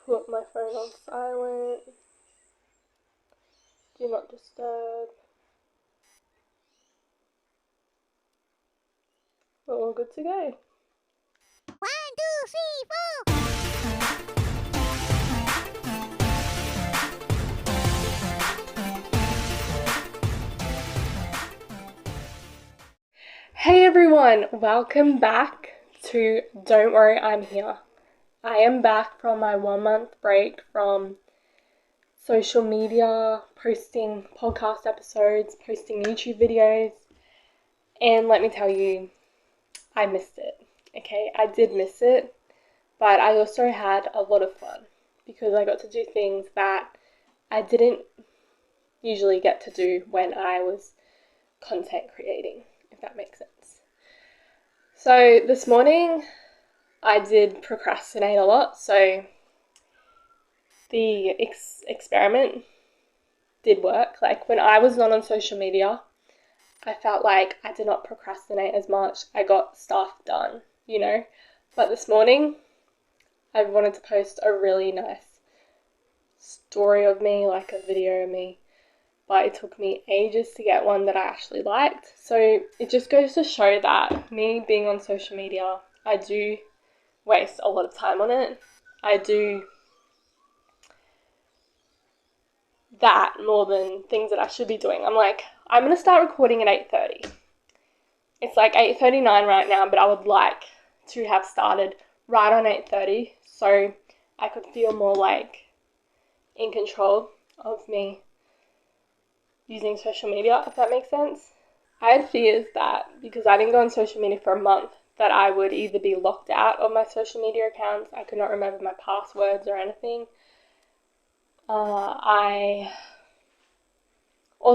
put my phone on silent. Do not disturb. We're all good to go. 1, 2, 3, 4. Hey everyone, welcome back to Don't Worry, I'm Here. I am back from my 1-month break from social media, posting podcast episodes, posting YouTube videos, and let me tell you, I missed it. Okay, I did miss it, but I also had a lot of fun because I got to do things that I didn't usually get to do when I was content creating, if that makes sense. So this morning I did procrastinate a lot, so the experiment did work. Like when I was not on social media, I felt like I did not procrastinate as much. I got stuff done, you know. But this morning I wanted to post a really nice story of me, like a video of me, but it took me ages to get one that I actually liked. So it just goes to show that me being on social media, I do waste a lot of time on it. I do that more than things that I should be doing. I'm like, I'm going to start recording at 8:30. It's like 8:39 right now, but I would like to have started right on 8:30 so I could feel more like in control of me using social media, if that makes sense. I had fears that because I didn't go on social media for a month, that I would either be locked out of my social media accounts, I could not remember my passwords or anything, or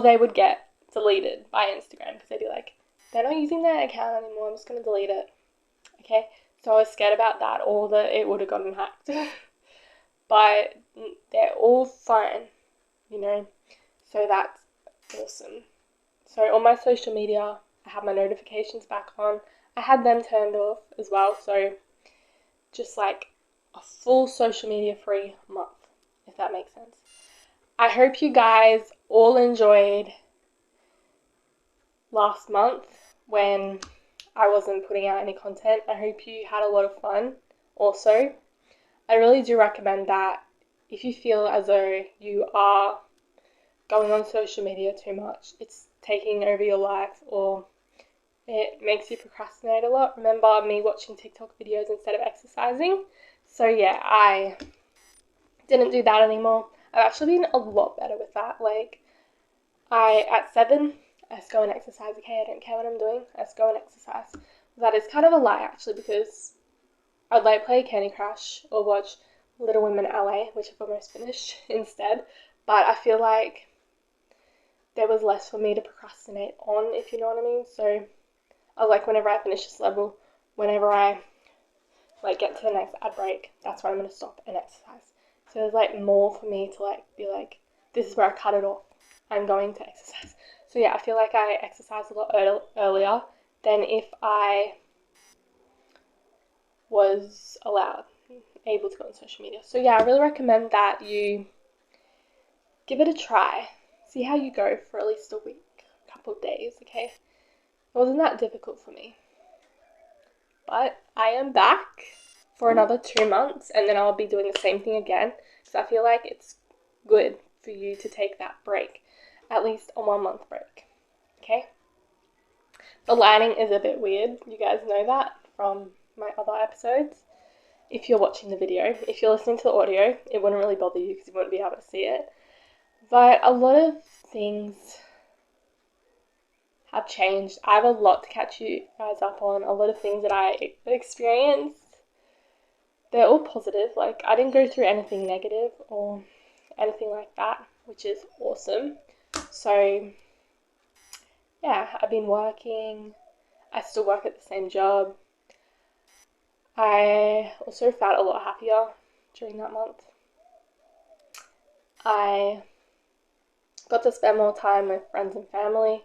they would get deleted by Instagram because they'd be like, they're not using their account anymore, I'm just going to delete it. Okay, so I was scared about that, or that it would have gotten hacked. But they're all fine, you know, so that's awesome. So on my social media, I have my notifications back on. I had them turned off as well, so just like a full social media free month, if that makes sense. I hope you guys all enjoyed last month when I wasn't putting out any content. I hope you had a lot of fun also. I really do recommend that if you feel as though you are going on social media too much, it's taking over your life, or it makes you procrastinate a lot. Remember me watching TikTok videos instead of exercising? So yeah, I didn't do that anymore. I've actually been a lot better with that. Like, at 7, I just go and exercise. Okay, I don't care what I'm doing, I just go and exercise. That is kind of a lie actually, because I'd like play Candy Crush or watch Little Women LA, which I've almost finished instead. But I feel like there was less for me to procrastinate on, if you know what I mean. So I was like, whenever I finish this level, whenever I like get to the next ad break, that's when I'm gonna stop and exercise. So there's like more for me to like be like, this is where I cut it off, I'm going to exercise. So yeah, I feel like I exercise a lot earlier than if I was able to go on social media. So yeah, I really recommend that you give it a try. See how you go for at least a week, a couple of days, okay? It wasn't that difficult for me. But I am back for another 2 months, and then I'll be doing the same thing again, because I feel like it's good for you to take that break, at least a 1-month break, okay? The lighting is a bit weird, you guys know that from my other episodes. If you're watching the video, if you're listening to the audio, it wouldn't really bother you because you wouldn't be able to see it. But a lot of things have changed. I have a lot to catch you guys up on. A lot of things that I experienced, they're all positive. Like, I didn't go through anything negative or anything like that, which is awesome. So yeah, I've been working. I still work at the same job. I also felt a lot happier during that month. I got to spend more time with friends and family.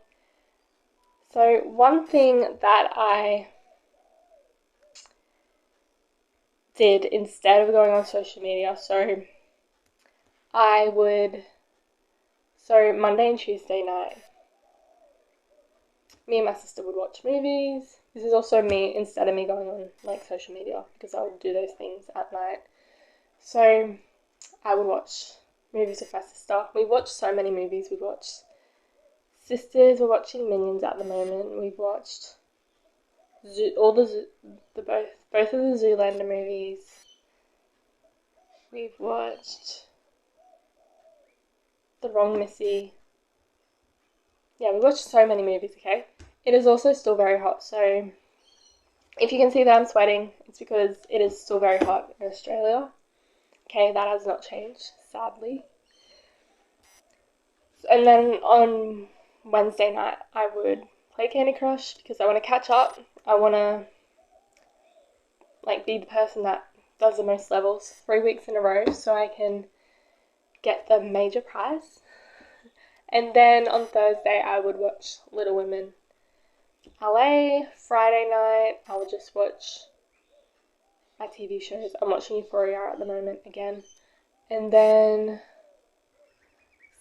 So one thing that I did instead of going on social media. So Monday and Tuesday night, me and my sister would watch movies. This is also me, instead of me going on like social media, because I would do those things at night. So I would watch movies with my sister. We watched so many movies. We watched Sisters. We're watching Minions at the moment. We've watched both of the Zoolander movies. We've watched The Wrong Missy. Yeah, we watched so many movies, okay? It is also still very hot, so if you can see that I'm sweating, it's because it is still very hot in Australia. Okay, that has not changed, sadly. And then on Wednesday night, I would play Candy Crush because I want to catch up. I want to be the person that does the most levels 3 weeks in a row so I can get the major prize. And then on Thursday, I would watch Little Women LA. Friday night, I would just watch my TV shows. I'm watching Euphoria at the moment again. And then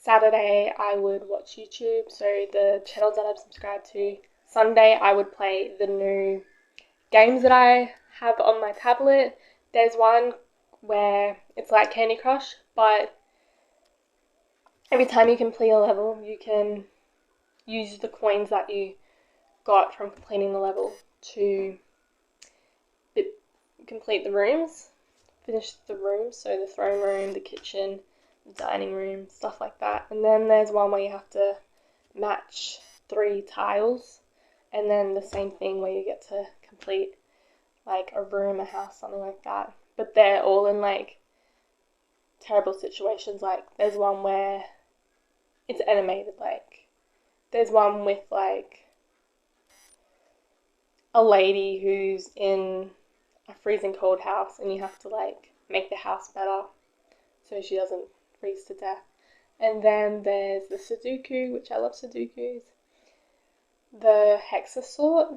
Saturday, I would watch YouTube, so the channels that I've subscribed to. Sunday, I would play the new games that I have on my tablet. There's one where it's like Candy Crush, but every time you complete a level, you can use the coins that you got from completing the level to complete the rooms, finish the rooms, so the throne room, the kitchen, the dining room, stuff like that. And then there's one where you have to match 3 tiles, and then the same thing where you get to complete like a room, a house, something like that. But they're all in like terrible situations. Like there's one where it's animated, like there's one with like a lady who's in a freezing cold house and you have to like make the house better so she doesn't freeze to death. And then there's the Sudoku, which I love Sudokus. The Hexa sort,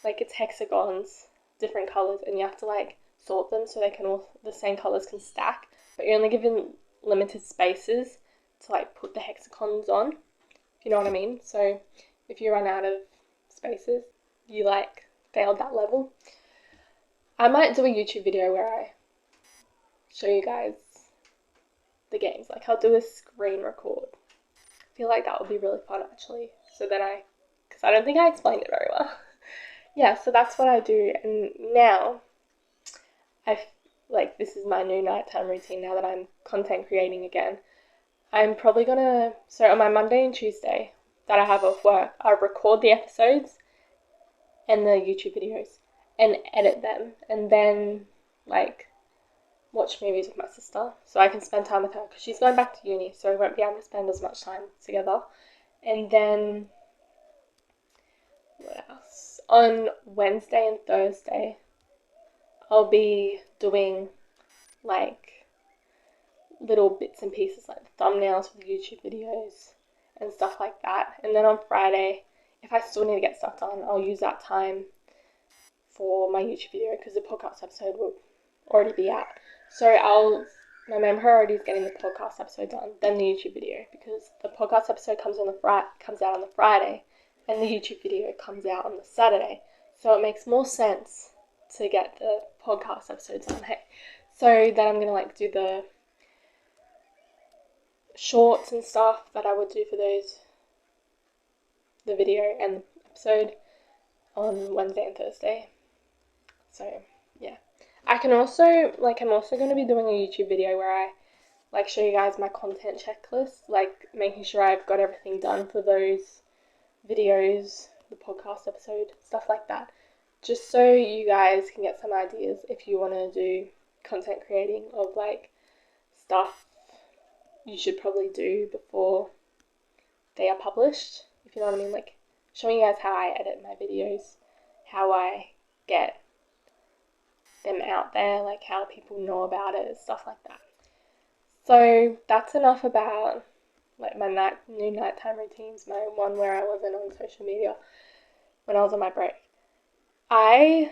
like it's hexagons, different colours, and you have to like sort them so they can all, the same colours can stack, but you're only given limited spaces to like put the hexagons on, if you know what I mean. So if you run out of spaces, you like failed that level. I might do a YouTube video where I show you guys the games. Like I'll do a screen record. I feel like that would be really fun actually. So then because I don't think I explained it very well. Yeah, so that's what I do. And now, this is my new nighttime routine now that I'm content creating again. I'm probably gonna, so on my Monday and Tuesday that I have off work, I record the episodes and the YouTube videos and edit them, and then watch movies with my sister so I can spend time with her because she's going back to uni, so we won't be able to spend as much time together. And then what else? On Wednesday and Thursday, I'll be doing little bits and pieces like the thumbnails for the YouTube videos and stuff like that. And then on Friday, if I still need to get stuff done, I'll use that time for my YouTube video because the podcast episode will already be out. So my main priority is getting the podcast episode done, then the YouTube video, because the podcast episode comes out on the Friday, and the YouTube video comes out on the Saturday. So it makes more sense to get the podcast episodes done. Hey, so then I'm gonna do the shorts and stuff that I would do for those, the video and the episode on Wednesday and Thursday. So yeah. I can also, I'm also going to be doing a YouTube video where I, show you guys my content checklist, making sure I've got everything done for those videos, the podcast episode, stuff like that. Just so you guys can get some ideas if you want to do content creating of, stuff you should probably do before they are published, if you know what I mean. Showing you guys how I edit my videos, how I get them out there, how people know about it, stuff like that. So that's enough about my new nighttime routines, my one where I wasn't on social media when I was on my break. I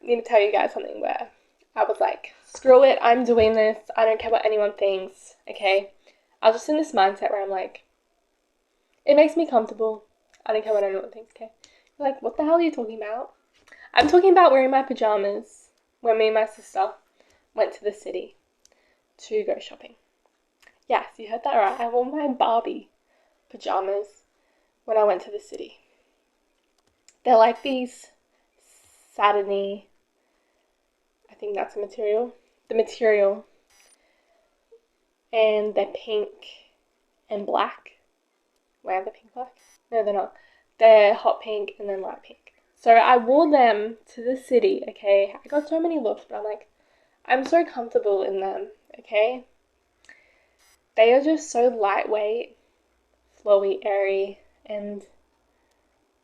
need to tell you guys something where I was like, screw it, I'm doing this. I don't care what anyone thinks, okay? I was just in this mindset where I'm like, it makes me comfortable. I don't care what anyone thinks, okay? You're like, what the hell are you talking about? I'm talking about wearing my pajamas when me and my sister went to the city to go shopping. Yes, you heard that right. I wore my Barbie pajamas when I went to the city. They're like these satiny, I think that's the material, and they're pink and black. Why are they pink black? No, they're not. They're hot pink and then light pink. So I wore them to the city, okay? I got so many looks, but I'm like, I'm so comfortable in them, okay? They are just so lightweight, flowy, airy, and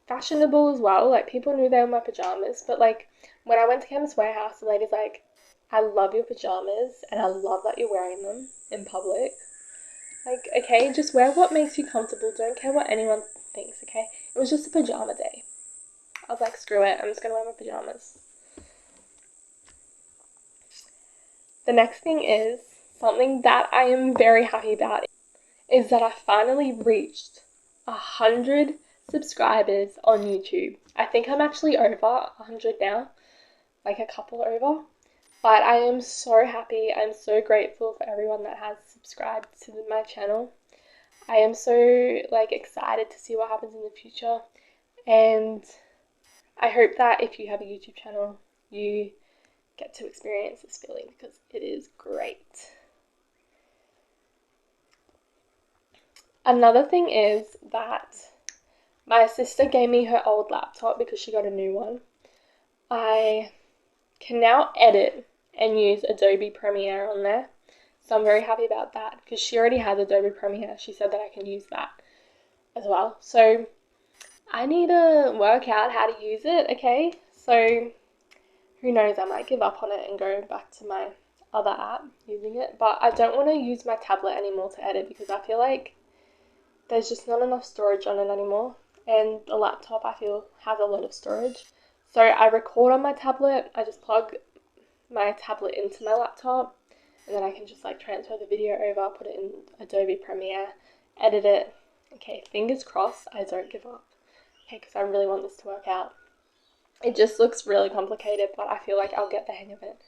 fashionable as well. Like, people knew they were my pajamas, but like, when I went to Chemist Warehouse, the lady's like, I love your pajamas, and I love that you're wearing them in public. Like, okay, just wear what makes you comfortable. Don't care what anyone thinks, okay? It was just a pajama day. I was like, screw it, I'm just gonna wear my pajamas. The next thing is, something that I am very happy about is that I finally reached 100 subscribers on YouTube. I think I'm actually over 100 now, like a couple over. But I am so happy. I'm so grateful for everyone that has subscribed to my channel. I am so excited to see what happens in the future, and I hope that if you have a YouTube channel, you get to experience this feeling because it is great. Another thing is that my sister gave me her old laptop because she got a new one. I can now edit and use Adobe Premiere on there. So I'm very happy about that because she already has Adobe Premiere. She said that I can use that as well. So I need to work out how to use it, okay? So who knows, I might give up on it and go back to my other app using it. But I don't want to use my tablet anymore to edit because I feel like there's just not enough storage on it anymore. And the laptop, I feel, has a lot of storage. So I record on my tablet. I just plug my tablet into my laptop, and then I can just transfer the video over, put it in Adobe Premiere, edit it. Okay, fingers crossed I don't give up. Okay, because I really want this to work out. It just looks really complicated, but I feel like I'll get the hang of it.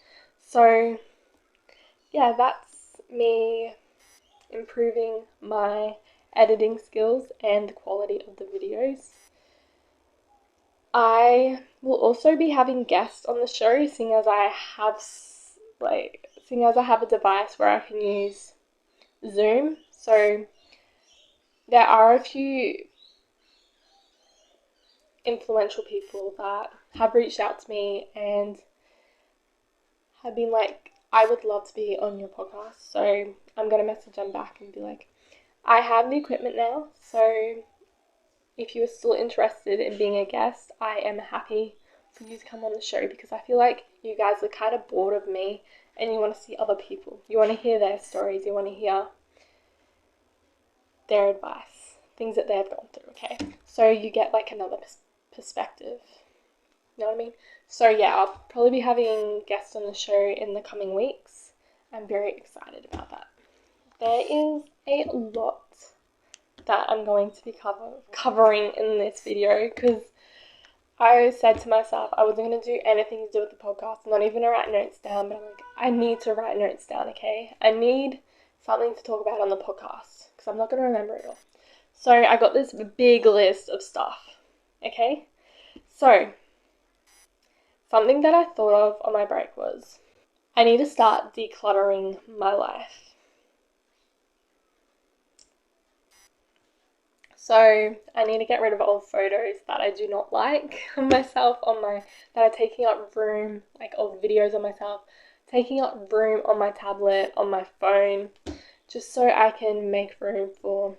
So yeah, that's me improving my editing skills and the quality of the videos. I will also be having guests on the show, seeing as I have a device where I can use Zoom. So there are a few influential people that have reached out to me and have been like, I would love to be on your podcast. So I'm going to message them back and be like, I have the equipment now, so if you are still interested in being a guest, I am happy for you to come on the show because I feel like you guys are kind of bored of me and you want to see other people. You want to hear their stories. You want to hear their advice, things that they've gone through, okay? So you get another perspective. You know what I mean? So yeah, I'll probably be having guests on the show in the coming weeks. I'm very excited about that. There is a lot that I'm going to be covering in this video because I said to myself I wasn't going to do anything to do with the podcast, not even to write notes down, but I'm like, I need to write notes down, okay? I need something to talk about on the podcast because I'm not going to remember it all. So I got this big list of stuff, okay? So something that I thought of on my break was I need to start decluttering my life. So I need to get rid of old photos that I do not like of myself that are taking up room, like old videos of myself, taking up room on my tablet, on my phone, just so I can make room for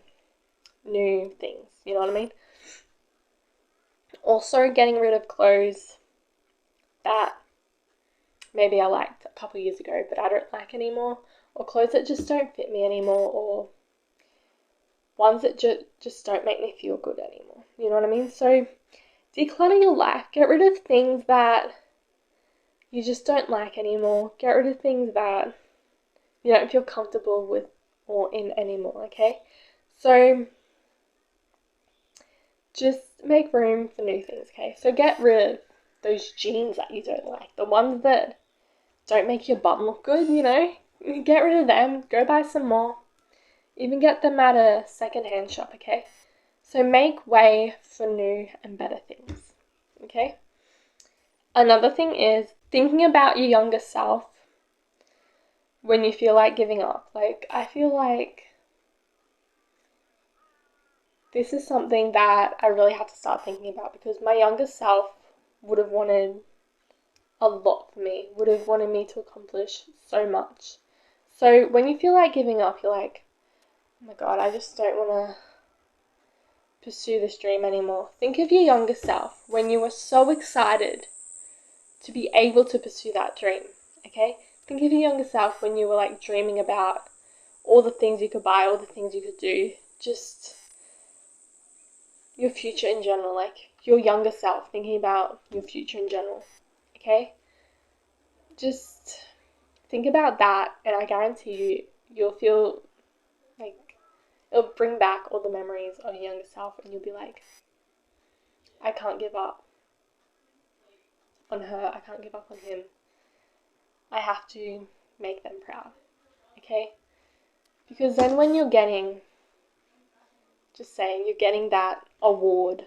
new things, you know what I mean? Also getting rid of clothes that maybe I liked a couple years ago but I don't like anymore, or clothes that just don't fit me anymore, or ones that just don't make me feel good anymore. You know what I mean? So declutter your life. Get rid of things that you just don't like anymore. Get rid of things that you don't feel comfortable with or in anymore, okay? So just make room for new things, okay? So get rid of those jeans that you don't like, the ones that don't make your bum look good, you know? Get rid of them, go buy some more. Even get them at a second-hand shop, okay? So make way for new and better things, okay? Another thing is thinking about your younger self when you feel like giving up. Like, I feel like this is something that I really have to start thinking about, because my younger self would have wanted a lot for me, would have wanted me to accomplish so much. So when you feel like giving up, you're like, oh my god, I just don't want to pursue this dream anymore. Think of your younger self when you were so excited to be able to pursue that dream, okay? Think of your younger self when you were like dreaming about all the things you could buy, all the things you could do, just your future in general, like your younger self, thinking about your future in general, okay? Just think about that, and I guarantee you, you'll feel like it'll bring back all the memories of your younger self, and you'll be like, I can't give up on her, I can't give up on him. I have to make them proud, okay? Because then when you're getting, just saying, you're getting that award,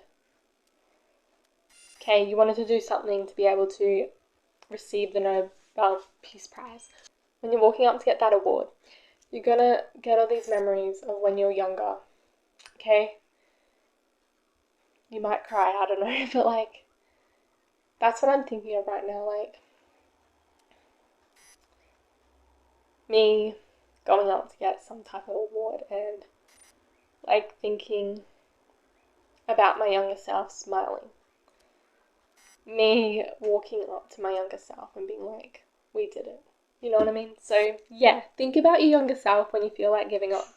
okay, you wanted to do something to be able to receive the Nobel Peace Prize. When you're walking up to get that award, you're gonna get all these memories of when you're younger, okay? You might cry, I don't know, but like, that's what I'm thinking of right now, like, me going up to get some type of award and like thinking about my younger self smiling. Me walking up to my younger self and being like, we did it. You know what I mean? So yeah, think about your younger self when you feel like giving up.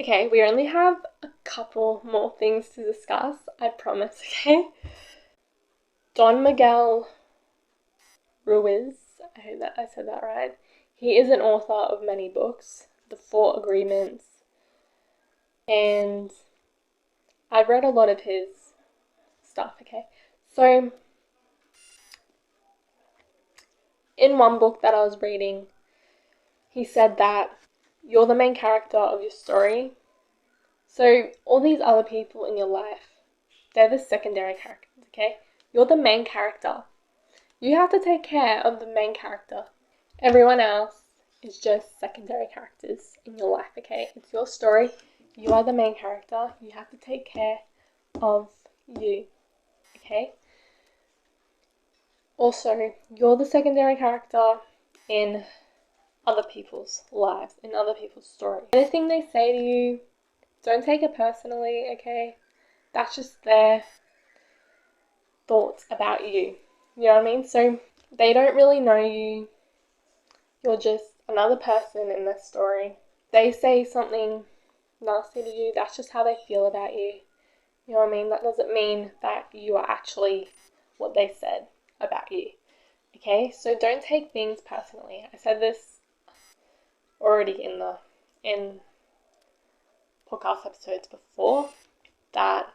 Okay, we only have a couple more things to discuss, I promise, okay? Don Miguel Ruiz, I hope that I said that right. He is an author of many books, The Four Agreements, and I've read a lot of his stuff, okay? So, in one book that I was reading, he said that you're the main character of your story. So, all these other people in your life, they're the secondary characters, okay? You're the main character. You have to take care of the main character. Everyone else is just secondary characters in your life, okay? It's your story. You are the main character. You have to take care of you, okay? Also, you're the secondary character in other people's lives, in other people's stories. Anything they say to you, don't take it personally, okay? That's just their thoughts about you. You know what I mean? So they don't really know you. You're just another person in their story. They say something nasty to you, that's just how they feel about you. You know what I mean? That doesn't mean that you are actually what they said about you. Okay? So don't take things personally. I said this already in podcast episodes before, that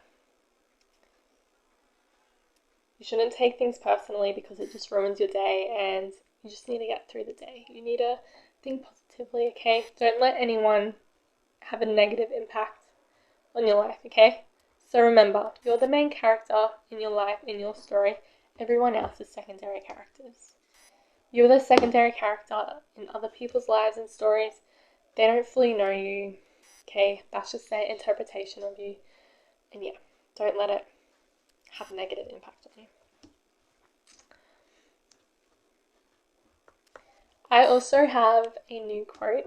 you shouldn't take things personally because it just ruins your day, and you just need to get through the day. You need to think positively, okay? Don't let anyone have a negative impact on your life, okay? So remember, you're the main character in your life, in your story. Everyone else is secondary characters. You're the secondary character in other people's lives and stories. They don't fully know you, okay? That's just their interpretation of you. And yeah, don't let it have a negative impact on you. I also have a new quote.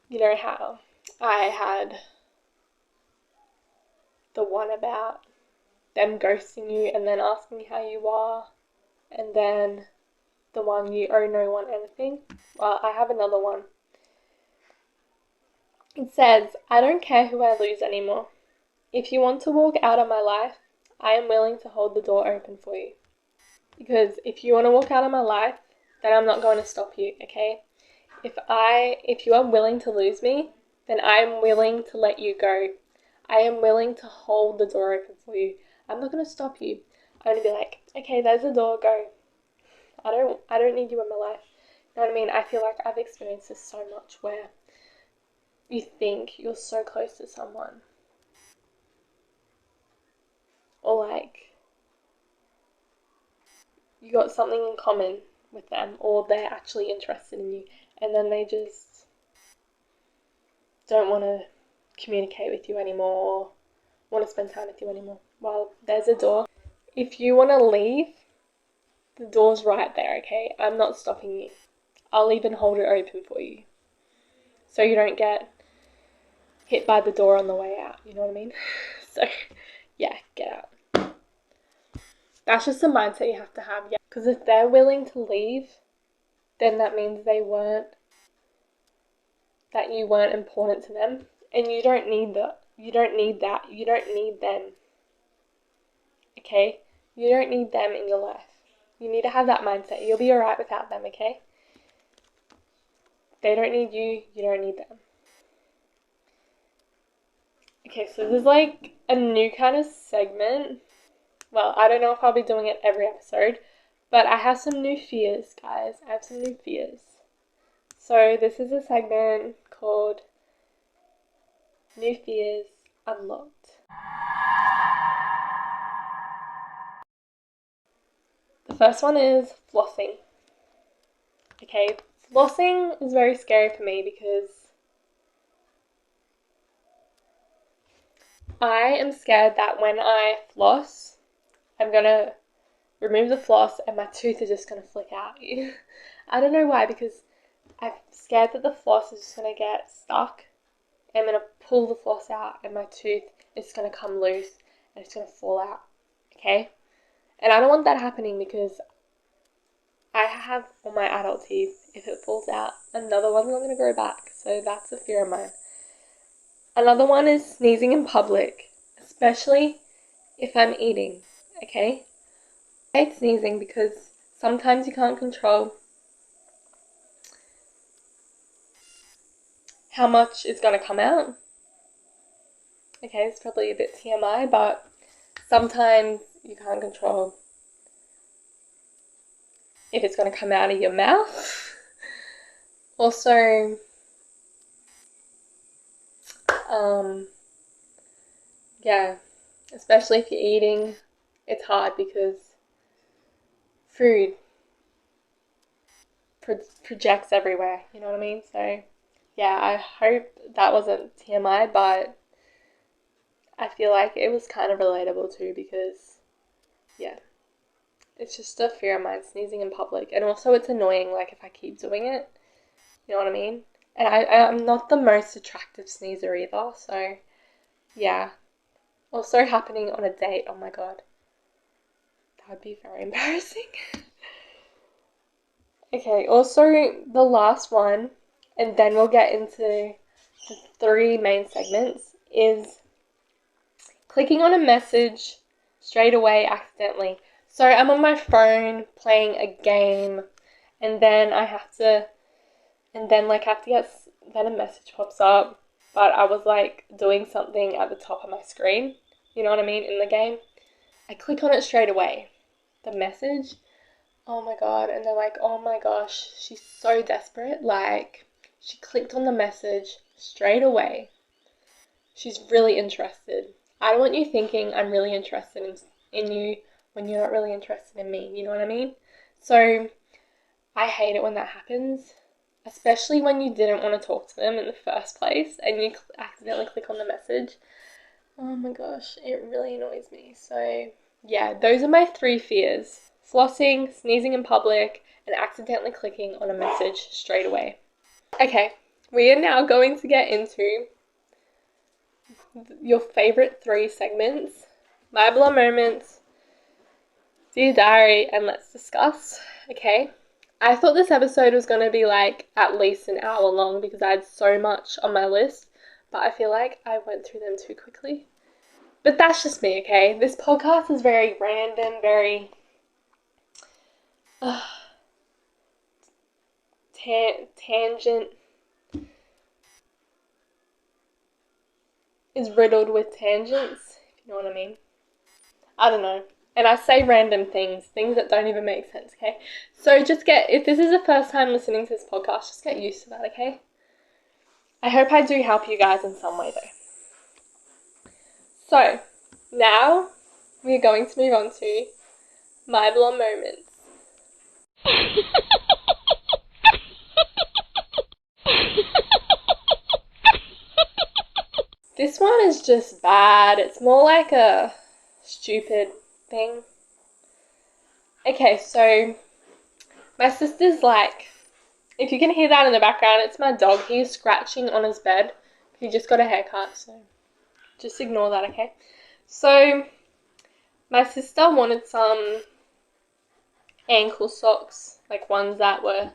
You know how I had the one about them ghosting you and then asking how you are, and then the one you owe no one anything? Well, I have another one. It says, I don't care who I lose anymore. If you want to walk out of my life, I am willing to hold the door open for you. Because if you want to walk out of my life, then I'm not going to stop you, okay? If you are willing to lose me, then I am willing to let you go. I am willing to hold the door open for you. I'm not going to stop you. I'm going to be like, okay, there's the door, go. I don't need you in my life. You know what I mean? I feel like I've experienced this so much where you think you're so close to someone. Or like, you got something in common with them, or they're actually interested in you, and then they just don't want to communicate with you anymore, or want to spend time with you anymore. Well, there's a door. If you want to leave, the door's right there, okay? I'm not stopping you. I'll even hold it open for you, so you don't get hit by the door on the way out, you know what I mean? So, yeah, get out. That's just the mindset you have to have, yeah. Because if they're willing to leave, then that means that you weren't important to them, and you don't need that. You don't need that. You don't need them. Okay? You don't need them in your life. You need to have that mindset. You'll be alright without them, okay? They don't need you. You don't need them. Okay, so this is like a new kind of segment. Well, I don't know if I'll be doing it every episode, but I have some new fears, guys. I have some new fears. So this is a segment called New Fears Unlocked. The first one is flossing. Okay, flossing is very scary for me because I am scared that when I floss, I'm gonna remove the floss and my tooth is just gonna flick out. I don't know why, because I'm scared that the floss is just gonna get stuck. I'm gonna pull the floss out and my tooth is gonna come loose and it's gonna fall out. Okay? And I don't want that happening because I have all my adult teeth. If it falls out, another one's not going to grow back. So that's a fear of mine. Another one is sneezing in public, especially if I'm eating, okay? I hate sneezing because sometimes you can't control how much is going to come out. Okay, it's probably a bit TMI, but sometimes you can't control if it's going to come out of your mouth. Also, yeah, especially if you're eating, it's hard because food projects everywhere, you know what I mean? So, yeah, I hope that wasn't TMI, but I feel like it was kind of relatable too because, yeah, it's just a fear of mine, sneezing in public. And also it's annoying, like, if I keep doing it, you know what I mean? And I'm not the most attractive sneezer either, so, yeah. Also happening on a date, oh my god. That would be very embarrassing. Okay, also the last one, and then we'll get into the 3 main segments, is clicking on a message straight away accidentally. So I'm on my phone playing a game, and then then a message pops up, but I was like doing something at the top of my screen, you know what I mean, in the game. I click on it straight away. The message, oh my god, and they're like, oh my gosh, she's so desperate, like, she clicked on the message straight away. She's really interested. I don't want you thinking I'm really interested in you when you're not really interested in me, you know what I mean? So, I hate it when that happens, especially when you didn't want to talk to them in the first place and you accidentally click on the message. Oh my gosh, it really annoys me. So, yeah, those are my 3 fears. Flossing, sneezing in public, and accidentally clicking on a message straight away. Okay, we are now going to get into your favourite 3 segments. My Blah Moments, Dear Diary, and Let's Discuss. Okay, I thought this episode was going to be like at least an hour long because I had so much on my list, but I feel like I went through them too quickly. But that's just me, okay? This podcast is very random, very Tangent is riddled with tangents, if you know what I mean. I don't know. And I say random things that don't even make sense, okay? So if this is the first time listening to this podcast, just get used to that, okay? I hope I do help you guys in some way though. So, now we're going to move on to my blonde moments. This one is just bad. It's more like a stupid thing. Okay, so my sister's like, if you can hear that in the background, it's my dog. He's scratching on his bed. He just got a haircut, so just ignore that, okay? So my sister wanted some ankle socks, like ones that were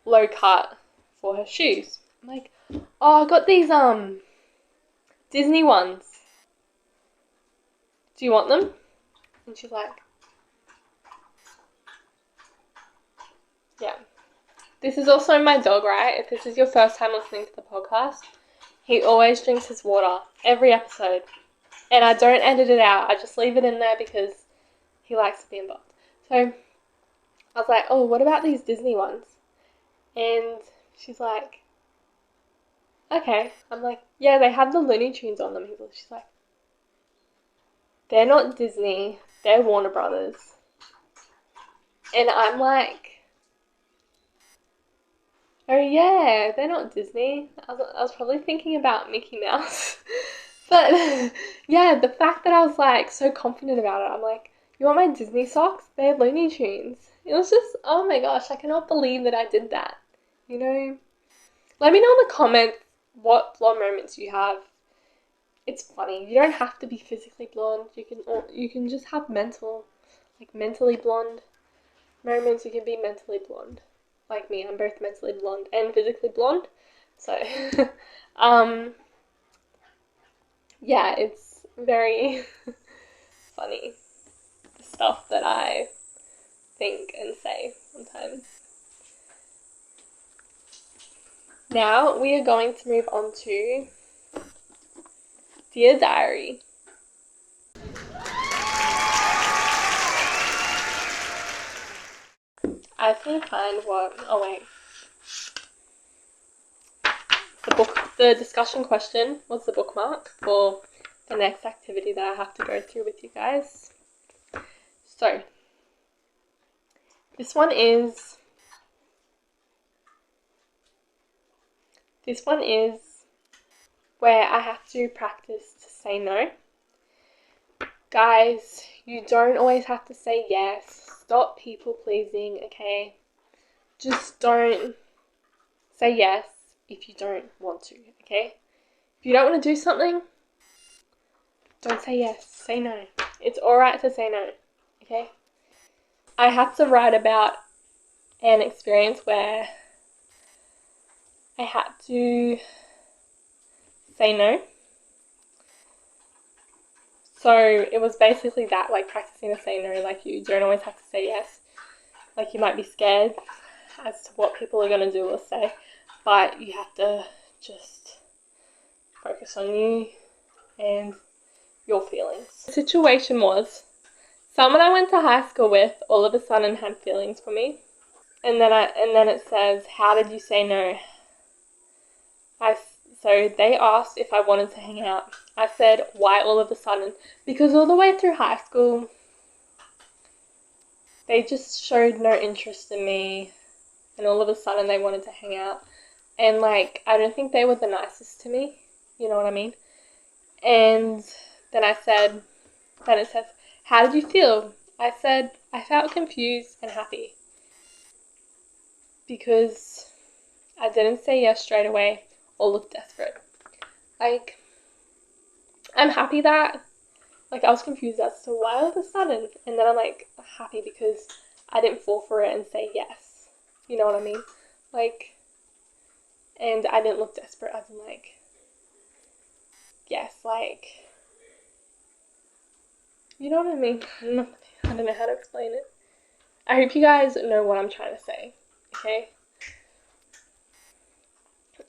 low cut for her shoes. I'm like, oh, I got these Disney ones. Do you want them? And she's like, yeah. This is also my dog, right? If this is your first time listening to the podcast, he always drinks his water every episode. And I don't edit it out. I just leave it in there because he likes to be involved. So I was like, oh, what about these Disney ones? And she's like, okay. I'm like, yeah, they have the Looney Tunes on them. She's like, they're not Disney. They're Warner Brothers. And I'm like, oh yeah, they're not Disney. I was probably thinking about Mickey Mouse. But yeah, the fact that I was like so confident about it, I'm like, you want my Disney socks? They're Looney Tunes. It was just, oh my gosh, I cannot believe that I did that. You know? Let me know in the comments what blonde moments you have. It's funny. You don't have to be physically blonde. You can just have mentally blonde moments. You can be mentally blonde. Like me, I'm both mentally blonde and physically blonde. So, yeah, it's very funny, the stuff that I think and say sometimes. Now we are going to move on to Dear Diary. I can find the discussion question was the bookmark for the next activity that I have to go through with you guys. So, this one is where I have to practice to say no. Guys, you don't always have to say yes. Stop people pleasing, okay? Just don't say yes if you don't want to, okay? If you don't want to do something, don't say yes. Say no. It's alright to say no, okay? I had to write about an experience where I had to say no. So it was basically that, like practicing to say no, like you don't always have to say yes. Like you might be scared as to what people are going to do or say, but you have to just focus on you and your feelings. The situation was, someone I went to high school with all of a sudden had feelings for me. And then it says, how did you say no? So they asked if I wanted to hang out. I said, why all of a sudden? Because all the way through high school, they just showed no interest in me. And all of a sudden they wanted to hang out. And like, I don't think they were the nicest to me. You know what I mean? And then it says, how did you feel? I said, I felt confused and happy. Because I didn't say yes straight away or look desperate. Like, I'm happy that, like, I was confused as to why all of a sudden. And then I'm like, happy because I didn't fall for it and say yes. You know what I mean? Like, and I didn't look desperate as in like, yes, like, you know what I mean? I don't know how to explain it. I hope you guys know what I'm trying to say, okay?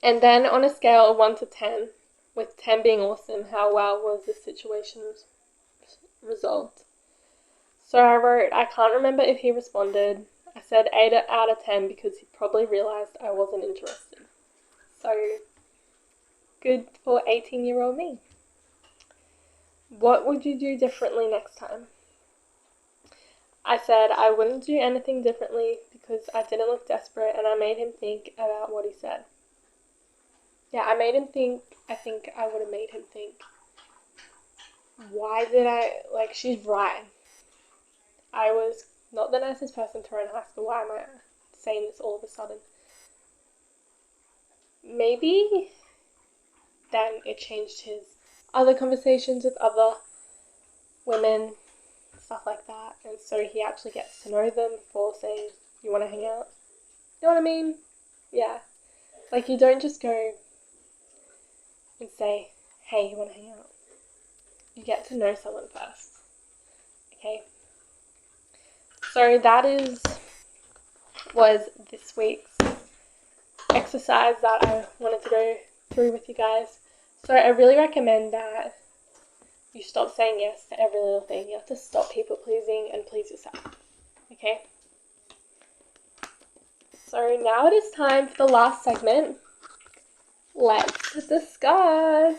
And then on a scale of 1 to 10, with 10 being awesome, how well was the situation resolved? So I wrote, I can't remember if he responded. I said 8 out of 10 because he probably realised I wasn't interested. So, good for 18-year-old me. What would you do differently next time? I said I wouldn't do anything differently because I didn't look desperate, and I made him think about what he said. Yeah, I made him think. I think I would have made him think, why did she's right. I was not the nicest person to her in high school. Why am I saying this all of a sudden? Maybe then it changed his other conversations with other women, stuff like that. And so he actually gets to know them before saying, you want to hang out? You know what I mean? Yeah. Like, you don't just go and say, hey, you want to hang out? You get to know someone first. Okay? So that was this week's exercise that I wanted to go through with you guys. So I really recommend that you stop saying yes to every little thing. You have to stop people pleasing and please yourself. Okay? So now it is time for the last segment. Let's discuss.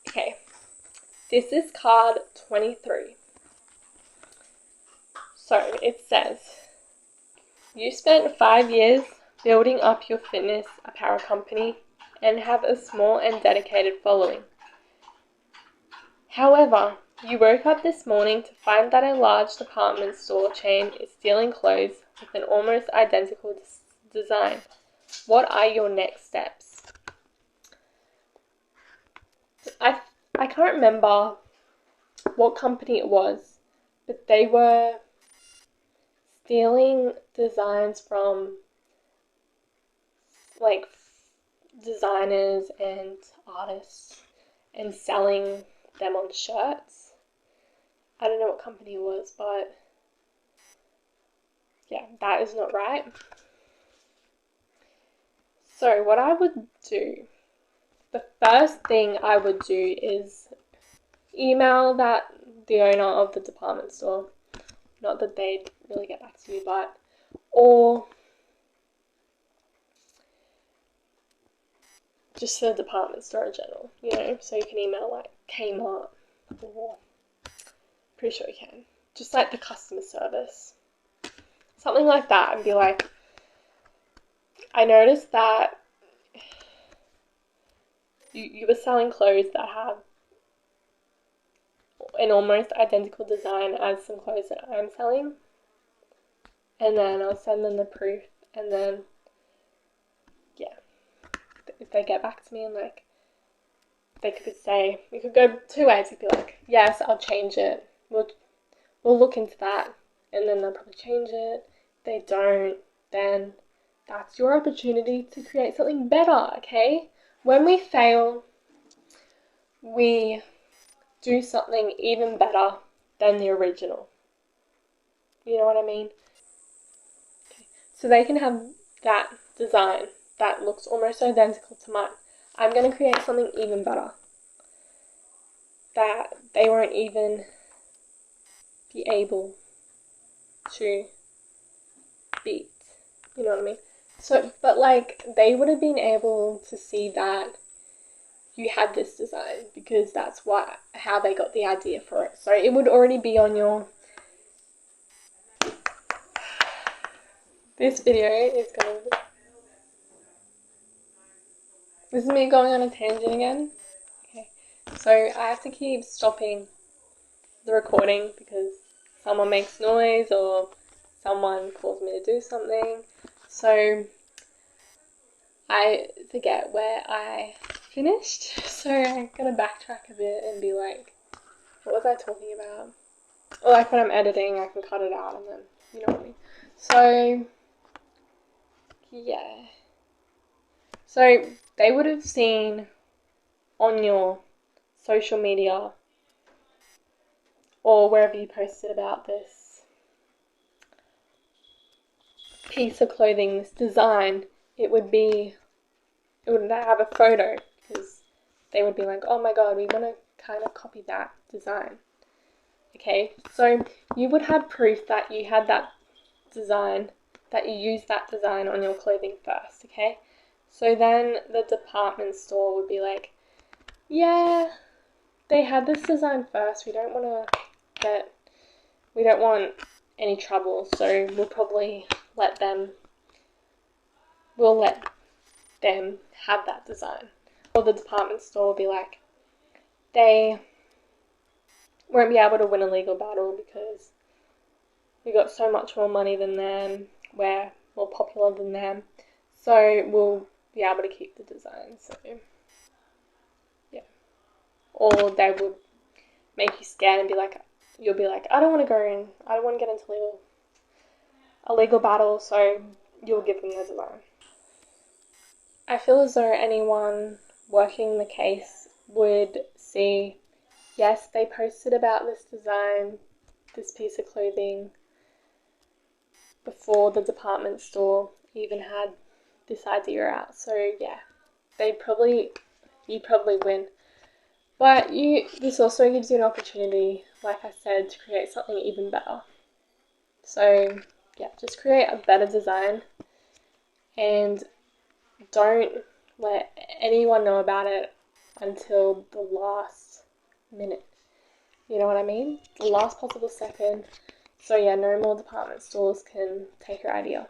Okay, this is card 23. So it says, you spent 5 years building up your fitness apparel company and have a small and dedicated following. However, you woke up this morning to find that a large department store chain is stealing clothes with an almost identical design. What are your next steps? I can't remember what company it was, but they were stealing designs from designers and artists and selling them on shirts. I don't know what company it was, but yeah, that is not right. So what I would do, the first thing I would do is email the owner of the department store. Not that they'd really get back to me, or just the department store in general, so you can email like Kmart, or pretty sure you can, just like the customer service, something like that, and be like, I noticed that you were selling clothes that have an almost identical design as some clothes that I'm selling, and then I'll send them the proof, and then yeah, if they get back to me and like, they could say, you could go 2 ways. You could be like, yes, I'll change it. We'll look into that, and then they'll probably change it. If they don't, then that's your opportunity to create something better, okay? When we fail, we do something even better than the original. You know what I mean? Okay. So they can have that design that looks almost identical to mine. I'm going to create something even better that they won't even be able to beat. You know what I mean? So, but like, they would have been able to see that you had this design because that's how they got the idea for it. So it would already be on your... This video is going to... This is me going on a tangent again. Okay, so I have to keep stopping the recording because someone makes noise or someone calls me to do something. So I forget where I finished. So I'm gonna backtrack a bit and be like, what was I talking about? Or like when I'm editing, I can cut it out and then, you know what I mean. So yeah. So they would have seen on your social media or wherever you posted about this piece of clothing, this design, it would have a photo, because they would be like, oh my god, we want to kind of copy that design. Okay, so you would have proof that you had that design, that you used that design on your clothing first, okay? So then the department store would be like, yeah, they had this design first, we don't want any trouble, so let them have that design. Or the department store will be like, they won't be able to win a legal battle because we got so much more money than them, we're more popular than them, so we'll be able to keep the design. So yeah. Or they would make you scared and you'll be like, I don't want to get into a legal battle, so you'll give them the design. I feel as though anyone working the case would see, yes, they posted about this design, this piece of clothing, before the department store even had this idea out. So yeah, you probably win. But this also gives you an opportunity, like I said, to create something even better. So yeah, just create a better design and don't let anyone know about it until the last minute. You know what I mean? The last possible second. So yeah, no more department stores can take your idea.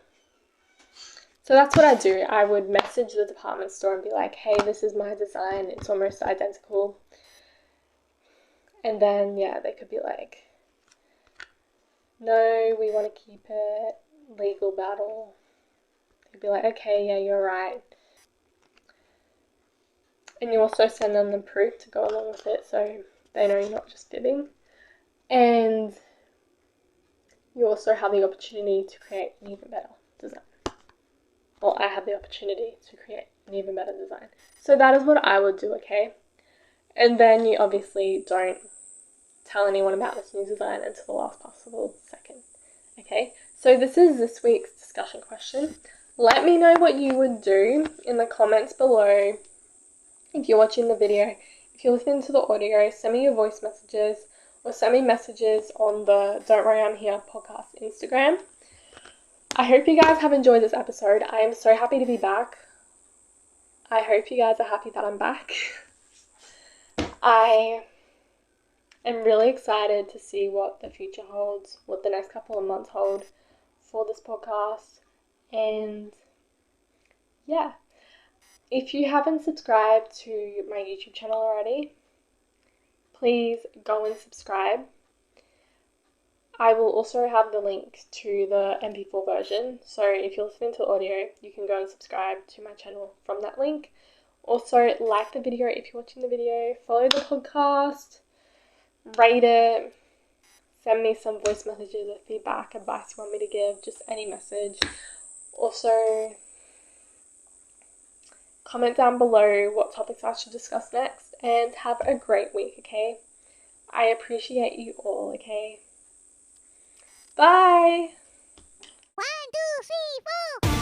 So that's what I do. I would message the department store and be like, hey, this is my design. It's almost identical. And then, yeah, they could be like, no, we want to keep it. Legal battle. They'd be like, okay, yeah, you're right. And you also send them the proof to go along with it so they know you're not just fibbing. And you also have the opportunity to create an even better design. Well, I have the opportunity to create an even better design. So that is what I would do, okay? And then you obviously don't tell anyone about this new design until the last possible second, okay? So this is this week's discussion question. Let me know what you would do in the comments below. If you're watching the video, if you're listening to the audio, send me your voice messages or send me messages on the Don't Worry I'm Here podcast Instagram. I hope you guys have enjoyed this episode. I am so happy to be back. I hope you guys are happy that I'm back. I am really excited to see what the future holds, what the next couple of months hold for this podcast. And yeah, if you haven't subscribed to my YouTube channel already, please go and subscribe. I will also have the link to the MP4 version, so if you're listening to audio, you can go and subscribe to my channel from that link. Also, like the video if you're watching the video, follow the podcast, rate it, send me some voice messages of feedback, advice you want me to give, just any message. Also, comment down below what topics I should discuss next, and have a great week, okay? I appreciate you all, okay? Bye! 1, 2, 3, 4.